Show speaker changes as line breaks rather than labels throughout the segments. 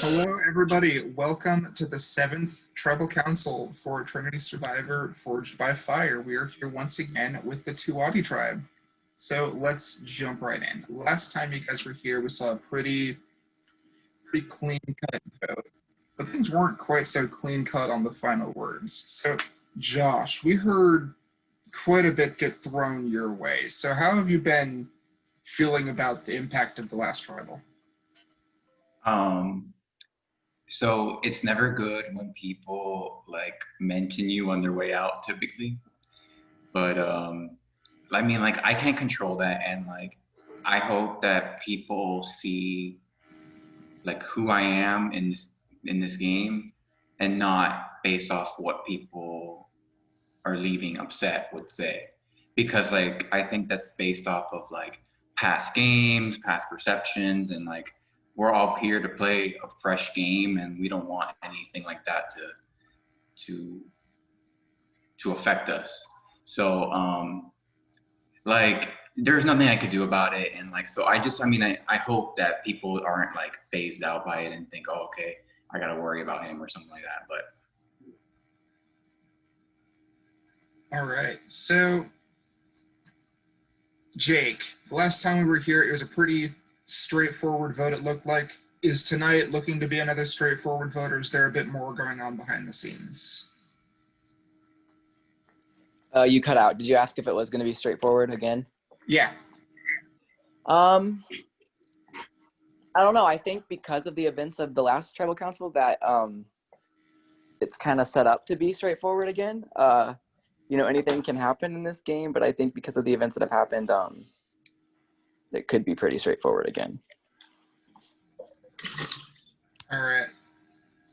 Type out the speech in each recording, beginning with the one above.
Hello, everybody. Welcome to the seventh Tribal Council for Trinity Survivor Forged by Fire. We are here once again with the Tuati tribe. So let's jump right in. Last time you guys were here, we saw a pretty clean cut vote, but things weren't quite so clean cut on the final words. So, Josh, we heard quite a bit get thrown your way. So, how have you been feeling about the impact of the last tribal?
So it's never good when people like mention you on their way out typically. But I mean, like, I can't control that, and like I hope that people see like who I am in this game and not based off what people are leaving upset would say. Because like I think that's based off of like past games, past perceptions, and like we're all here to play a fresh game, and we don't want anything like that to to affect us. So like there's nothing I could do about it, and like so I mean I hope that people aren't like phased out by it and think, oh, okay, I gotta worry about him or something like that. But
All right. So, Jake, the last time we were here, it was a pretty straightforward vote, it looked like. Is tonight looking to be another straightforward vote, or is there a bit more going on behind the scenes?
You cut out. Did you ask if it was going to be straightforward again?
Yeah.
I don't know. I think because of the events of the last tribal council that it's kind of set up to be straightforward again. You know, anything can happen in this game, but I think because of the events that have happened, it could be pretty straightforward again.
All right.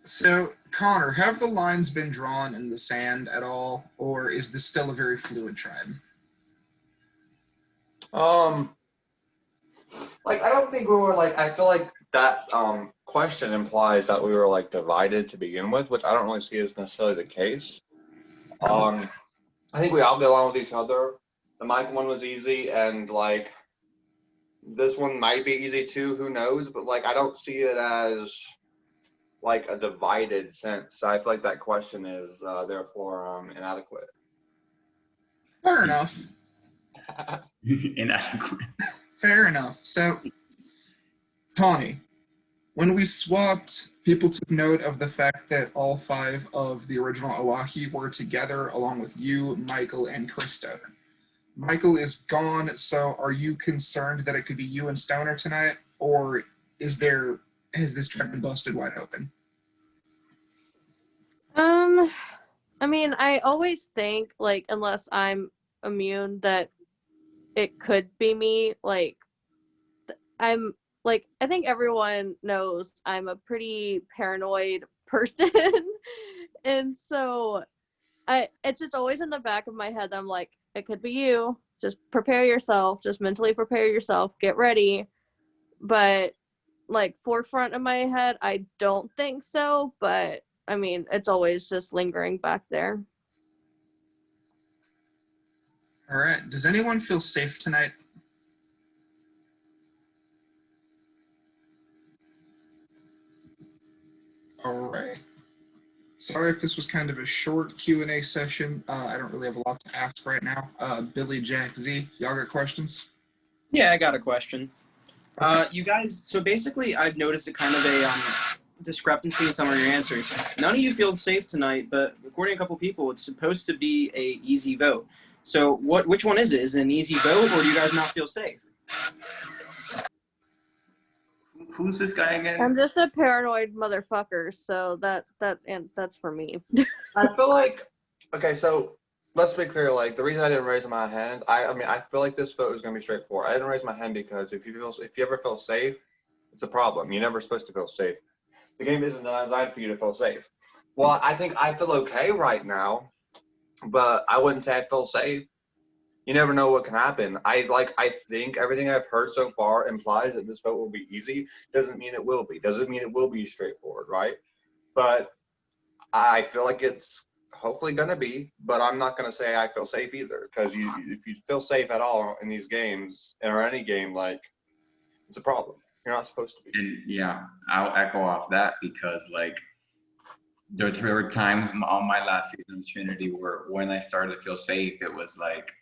So, Connor, have the lines been drawn in the sand at all, or is this still a very fluid tribe?
Like I don't think we were like. I feel like that question implies that we were like divided to begin with, which I don't really see as necessarily the case. I think we all get along with each other. The Mike one was easy, and like this one might be easy too. Who knows? But like I don't see it as like a divided sense. I feel like that question is therefore inadequate.
Fair enough.
inadequate.
Fair enough. So, Tawny, when we swapped, people took note of the fact that all 5 of the original Oahi were together, along with you, Michael, and Krista. Michael is gone, so are you concerned that it could be you and Stoner tonight, or has this tribe been busted wide open?
I mean, I always think, like, unless I'm immune, that it could be me. Like, I'm, like, I think everyone knows I'm a pretty paranoid person. And so it's just always in the back of my head that I'm like, it could be you. Just prepare yourself. Just mentally prepare yourself. Get ready. But, like, forefront of my head, I don't think so. But I mean, it's always just lingering back there.
All right. Does anyone feel safe tonight? All right. Sorry if this was kind of a short Q&A session. I don't really have a lot to ask right now. Billy, Jack, Z, y'all got questions?
Yeah, I got a question. You guys, so basically I've noticed a kind of a discrepancy in some of your answers. None of you feel safe tonight, but according to a couple people, it's supposed to be a easy vote. So which one is it? Is it an easy vote, or do you guys not feel safe?
Who's this guy again?
I'm just a paranoid motherfucker, so that's for me.
I feel like, okay, so let's be clear. Like the reason I didn't raise my hand, I mean, I feel like this vote is going to be straightforward. I didn't raise my hand because if you ever feel safe, it's a problem. You're never supposed to feel safe. The game isn't designed for you to feel safe. Well, I think I feel okay right now, but I wouldn't say I feel safe. You never know what can happen. I think everything I've heard so far implies that this vote will be easy. Doesn't mean it will be. Doesn't mean it will be straightforward, right? But I feel like it's hopefully going to be, but I'm not going to say I feel safe either, because if you feel safe at all in these games or any game, like, it's a problem. You're not supposed to be.
And yeah, I'll echo off that because like there were times on my last season of Trinity where when I started to feel safe, it was like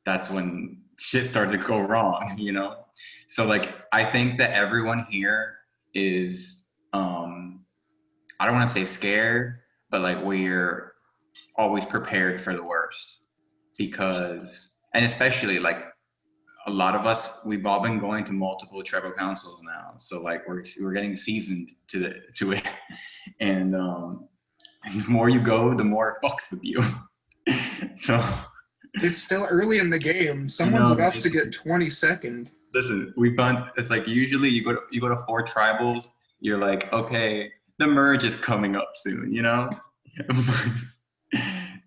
that's when shit started to go wrong, you know? So like I think that everyone here is I don't want to say scared, but like we're always prepared for the worst because, and especially like a lot of us, we've all been going to multiple tribal councils now, so like we're getting seasoned to it, and the more you go, the more it fucks with you. So
It's still early in the game. Someone's
No,
about to get 22nd.
listen, we found it's like usually you go to 4 tribals, you're like, okay, the merge is coming up soon, you know.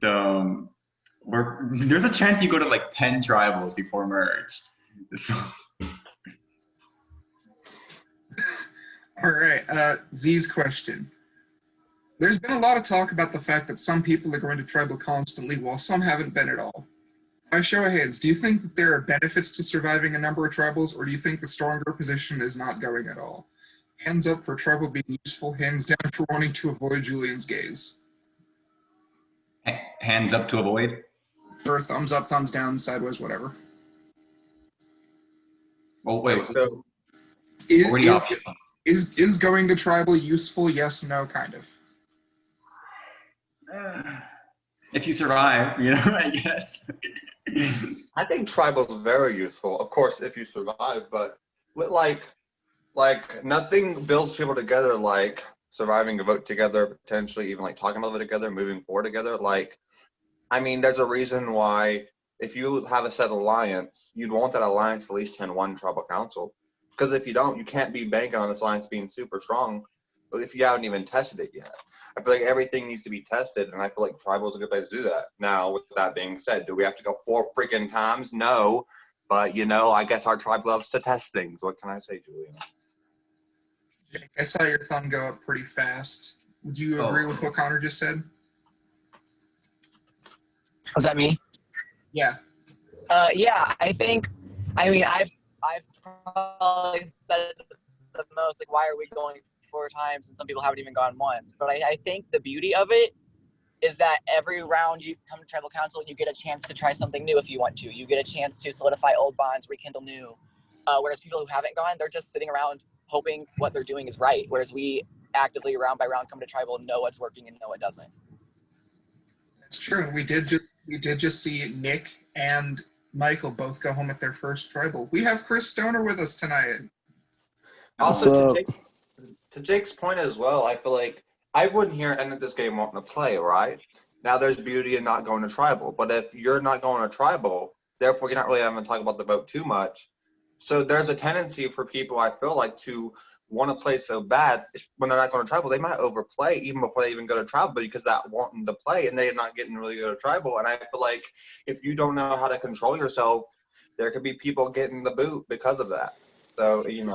There's a chance you go to like 10 tribals before merge. So.
All right, Z's question. There's been a lot of talk about the fact that some people are going to tribal constantly while some haven't been at all. By show of hands, do you think that there are benefits to surviving a number of tribals, or do you think the stronger position is not going at all? Hands up for tribal being useful, hands down for wanting to avoid Julian's gaze.
Hands up to avoid?
Or thumbs up, thumbs down, sideways, whatever.
Oh, wait.
So,
Is going to tribal useful? Yes, no, kind of.
If you survive, you know, I guess.
I think tribal is very useful, of course, if you survive. But with like nothing builds people together like surviving a vote together, potentially even like talking about it together, moving forward together. Like, I mean, there's a reason why if you have a set alliance, you'd want that alliance to at least attend one tribal council. Because if you don't, you can't be banking on this alliance being super strong if you haven't even tested it yet. I feel like everything needs to be tested, and I feel like tribal is a good place to do that. Now, with that being said, do we have to go 4 freaking times? No. But, you know, I guess our tribe loves to test things. What can I say, Julian?
Jake, I saw your thumb go up pretty fast. Would you agree with what Connor just said?
Was that me?
Yeah.
Yeah, I think. I mean, I've probably said it the most. Like, why are we going 4 times and some people haven't even gone once? But I think the beauty of it is that every round you come to tribal council, you get a chance to try something new if you want to. You get a chance to solidify old bonds, rekindle new. Whereas people who haven't gone, they're just sitting around hoping what they're doing is right. Whereas we actively, round by round, come to tribal and know what's working and know what doesn't.
That's true. We did just see Nick and Michael both go home at their first tribal. We have Chris Stoner with us tonight.
Also, to Jake's point as well, I feel like I wouldn't hear end of this game wanting to play, right? Now there's beauty in not going to tribal, but if you're not going to tribal, therefore you're not really having to talk about the vote too much. So there's a tendency for people, I feel like, to want to play so bad when they're not going to tribal. They might overplay even before they even go to tribal because that wanting to play and they're not getting really good at tribal. And I feel like if you don't know how to control yourself, there could be people getting the boot because of that. So, you know.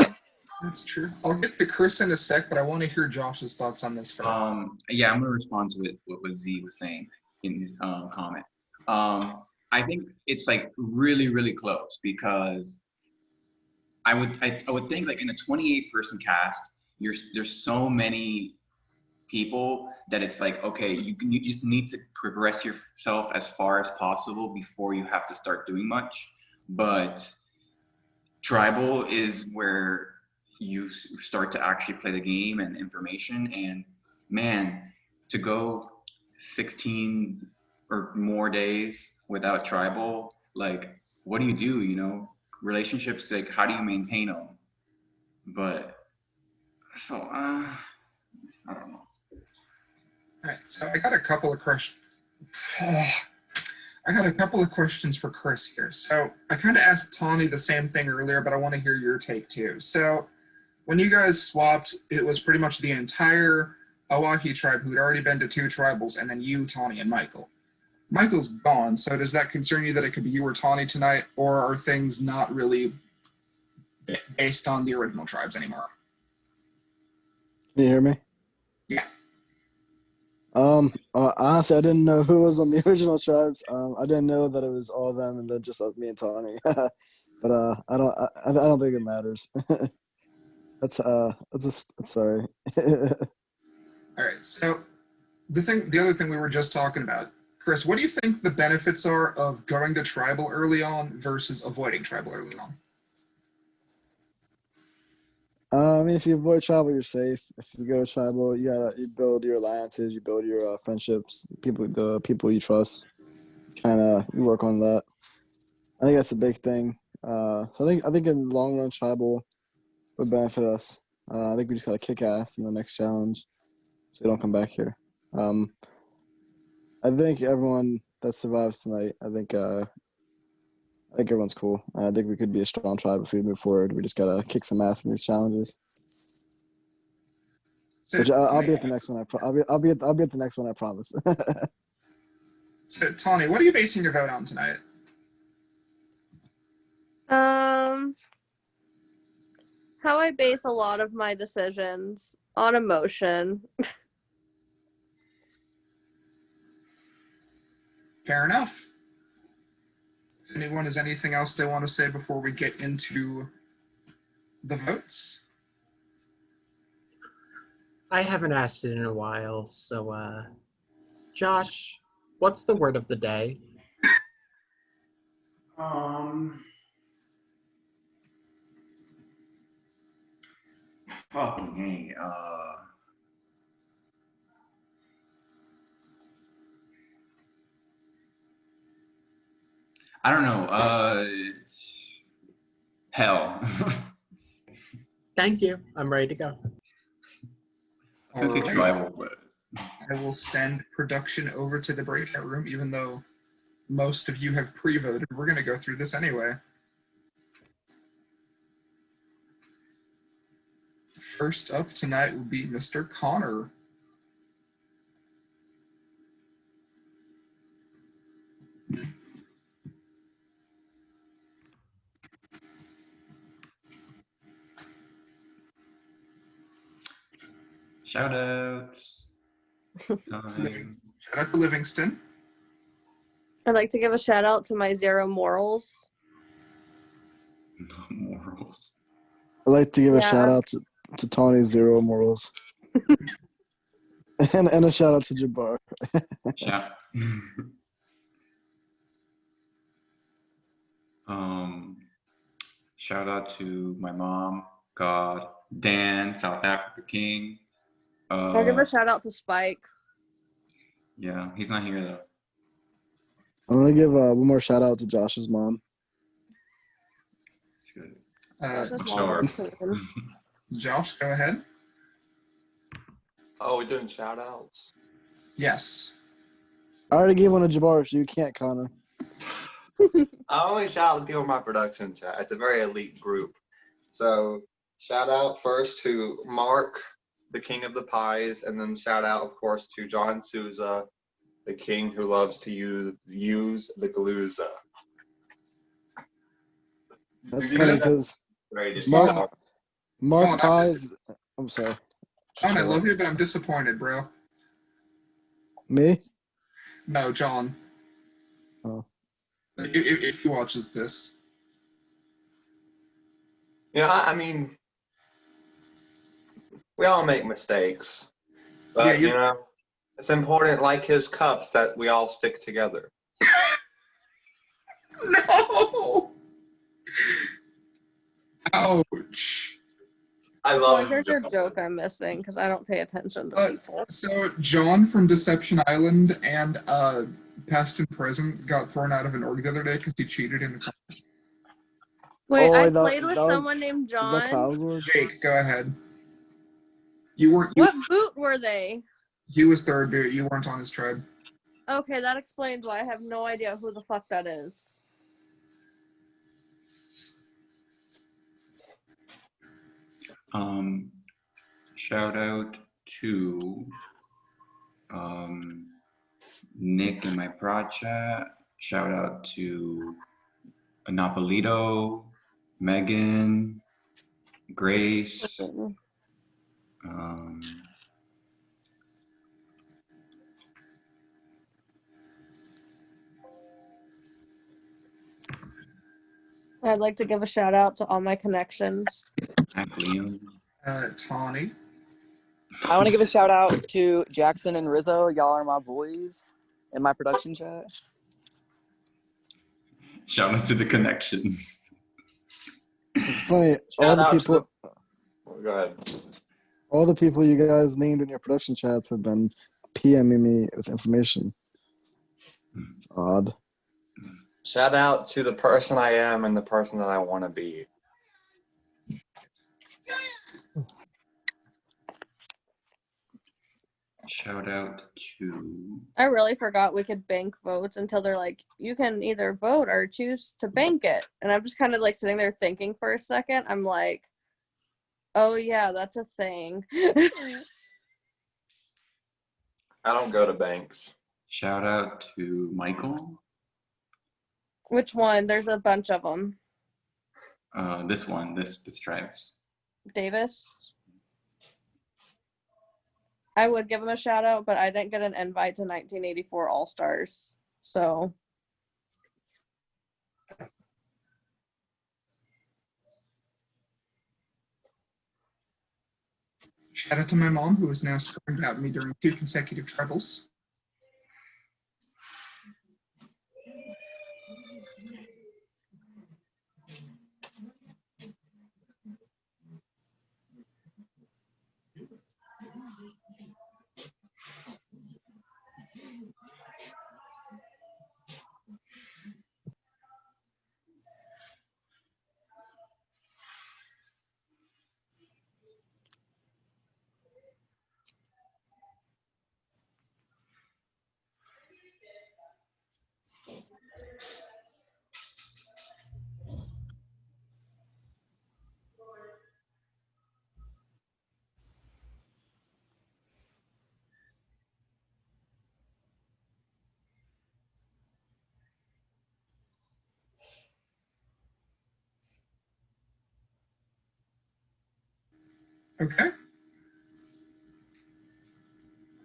That's true. I'll get to Chris in a sec, but I want to hear Josh's thoughts on this first.
Yeah, I'm gonna respond to what Z was saying in his comment. I think it's like really, really close because I would think like in a 28-person cast, there's so many people that it's like, okay, you just need to progress yourself as far as possible before you have to start doing much. But tribal is where you start to actually play the game and information. And man, to go 16 or more days without tribal, like, what do? You know, relationships, like, how do you maintain them? But so I don't know.
All right, so I got a couple of questions. I got a couple of questions for Chris here. So I kind of asked Tawny the same thing earlier, but I want to hear your take too. So when you guys swapped, it was pretty much the entire Oahe tribe who'd already been to 2 tribals, and then you, Tawny, and Michael. Michael's gone, so does that concern you that it could be you or Tawny tonight, or are things not really based on the original tribes anymore?
Can you hear me?
Yeah.
Honestly, I didn't know who was on the original tribes. I didn't know that it was all of them and then just me and Tawny. But I don't think it matters. Sorry.
All right. So the other thing we were just talking about, Chris, what do you think the benefits are of going to tribal early on versus avoiding tribal early on?
I mean, if you avoid tribal, you're safe. If you go to tribal, you build your alliances, you build your friendships, the people you trust. You work on that. I think that's a big thing. So I think in the long run, tribal would benefit us. I think we just gotta kick ass in the next challenge, so we don't come back here. I think everyone that survives tonight, I think everyone's cool. I think we could be a strong tribe if we move forward. We just gotta kick some ass in these challenges.
So,
Which I'll be at the next one. I'll be at the next one. I promise.
so, Tawny, what are you basing your vote on tonight?
How I base a lot of my decisions on emotion.
Fair enough. If anyone has anything else they want to say before we get into the votes?
I haven't asked it in a while, so Josh, what's the word of the day?
Fucking hey, I don't know. Hell.
Thank you. I'm ready to go.
All
Since it's
right.
tribal, but
I will send production over to the breakout room, even though most of you have pre-voted. We're going to go through this anyway. First up tonight will be Mr. Connor.
shout outs.
Shout out to Livingston.
I'd like to give a shout out to my zero morals.
Morals.
I'd like to give a
Yeah.
shout out to Tawny's zero morals, and a shout out to Jabbar.
Shout. Shout out to my mom, God, Dan, South Africa King.
I'll give a shout out to Spike.
Yeah, he's not here though.
I'm gonna give one more shout out to Josh's mom.
It's good.
Josh's
Sure.
mom is cool.
Josh, go ahead.
Oh, we're doing shout outs.
Yes.
I already gave one to Jabbar, so you can't, Connor.
I only shout out to people in my production chat. It's a very elite group. So shout out first to Mark, the king of the pies, and then shout out, of course, to John Souza, the king who loves to use the Galooza.
That's
You
funny
know
because
Great.
Mark Pies. I'm sorry.
John, I love you, but I'm disappointed, bro.
Me?
No, John.
Oh.
If he watches this.
You know, I mean, we all make mistakes, but
Yeah,
you know, it's important, like his cups, that we all stick together.
No! Ouch.
I
Well,
love
there's
you.
a joke I'm missing because I don't pay attention to people.
So John from Deception Island and Past and Present got thrown out of an org the other day because he cheated in the
Wait,
Oh,
I
that-
played with
that was-
someone named
Is that
John.
Cloud Wars?
Jake, go ahead. You weren't.
What boot were they?
He was third boot. You weren't on his tribe.
Okay, that explains why I have no idea who the fuck that is.
Shout out to Nick in my prod chat. Shout out to Anapolito, Megan, Grace.
I'd like to give a shout out to all my connections.
Liam.
Tawny.
I want to give a shout out to Jackson and Rizzo. Y'all are my boys in my production chat.
Shout out to the connections.
It's funny.
Shout out to Go ahead.
All the people you guys named in your production chats have been PMing me with information. It's odd.
Shout out to the person I am and the person that I want to be.
Shout out to.
I really forgot we could bank votes until they're like, you can either vote or choose to bank it. And I'm just kind of like sitting there thinking for a second. I'm like, oh yeah, that's a thing.
I don't go to banks.
Shout out to Michael.
Which one? There's a bunch of them.
This one, this tribes.
Davis. I would give him a shout out, but I didn't get an invite to 1984 All Stars. So
Shout out to my mom, who has now screamed at me during 2 consecutive trebles. Okay.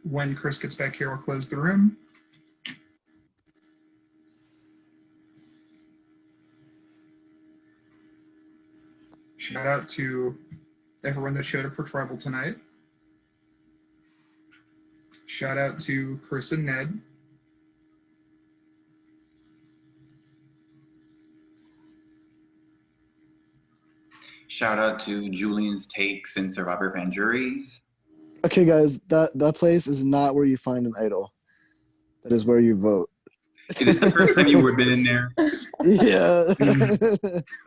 When Chris gets back here, I'll close the room. Shout out to everyone that showed up for Tribal tonight. Shout out to Chris and Ned.
Shout out to Julian's takes and Survivor Fan Jury.
Okay, guys, that place is not where you find an idol. That is where you vote.
Is this the first time you have been in there?
Yeah.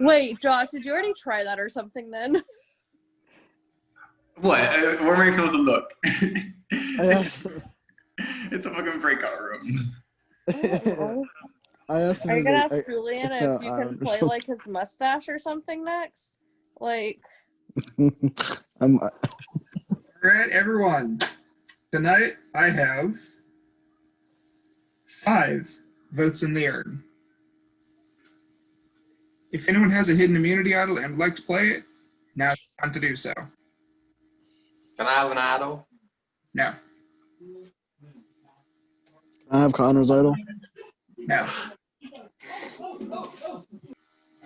wait, Josh, did you already try that or something then?
What? Where am I supposed to look?
I asked,
It's a fucking breakout room.
I asked him.
Are you
he's
gonna
like,
ask Julian
it's
if
a
you can
iron or
play
something.
like his mustache or something next? Like,
I'm,
All right, everyone. Tonight I have 5 votes in the air. If anyone has a hidden immunity idol and would like to play it, now's the time to do so.
Can I have an idol?
No,
I have Connor's idol.
no.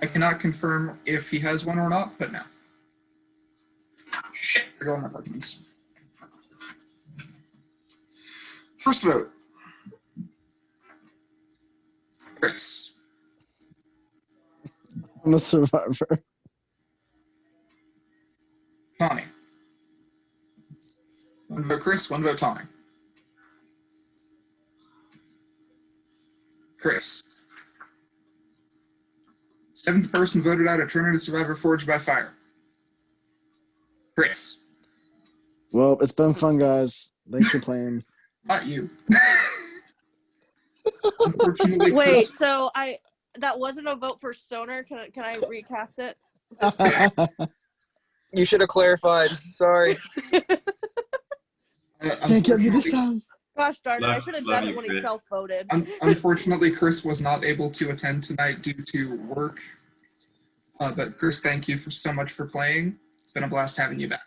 I cannot confirm if he has one or not, but no. Shit, they're going my buttons. First vote. Chris.
I'm a survivor.
Tommy. 1 vote Chris, 1 vote Tommy. Chris. 7th person voted out of Trinity Survivor Forged by Fire. Chris.
Well, it's been fun, guys. Thanks for playing.
Not you. Unfortunately,
wait,
Chris.
so that wasn't a vote for Stoner. Can I recast it?
You should have clarified. Sorry.
Can't get me this time.
Gosh darn it! I
Love-
should have
love
done it
you,
when he
Chris.
self-voted.
Unfortunately, Chris was not able to attend tonight due to work. But Chris, thank you so much for playing. It's been a blast having you back.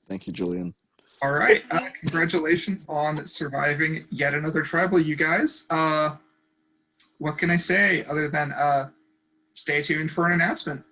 Thank you, Julian.
All right. Congratulations on surviving yet another tribal, you guys. What can I say other than stay tuned for an announcement?